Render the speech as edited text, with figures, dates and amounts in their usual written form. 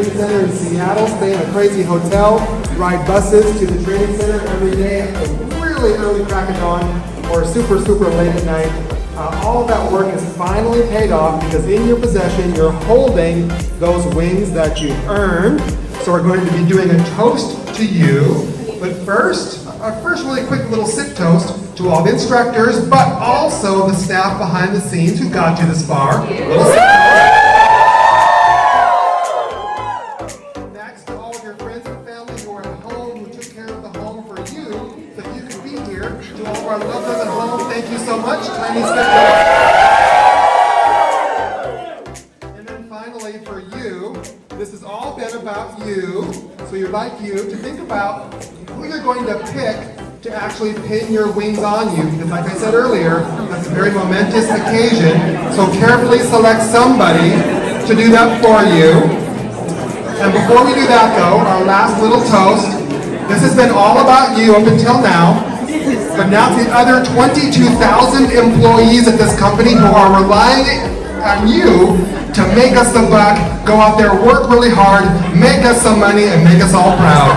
training center in Seattle, stay in a crazy hotel, ride buses to the training center every day at the really early crack of dawn or super late at night. All of that work is finally paid off because in your possession, you're holding those wings that you've earned. So we're going to be doing a toast to you. But first really quick little sip toast to all the instructors, but also the staff behind the scenes who got you this far. Little sip toast. Next, to all of your friends and family who are at home, who took care of the home for you, so that you could be here. To all of our loved ones at home, thank you so much. Tiny sip toast. And then finally, for you, this has all been about you. So you'd like you to think about who you're going to pick to actually pin your wings on you, because like I said earlier, that's a very momentous occasion. So carefully select somebody to do that for you. And before we do that though, our last little toast, this has been all about you up until now, but now to the other 22,000 employees at this company who are relying on you to make us the buck, go out there, work really hard, make us some money, and make us all proud.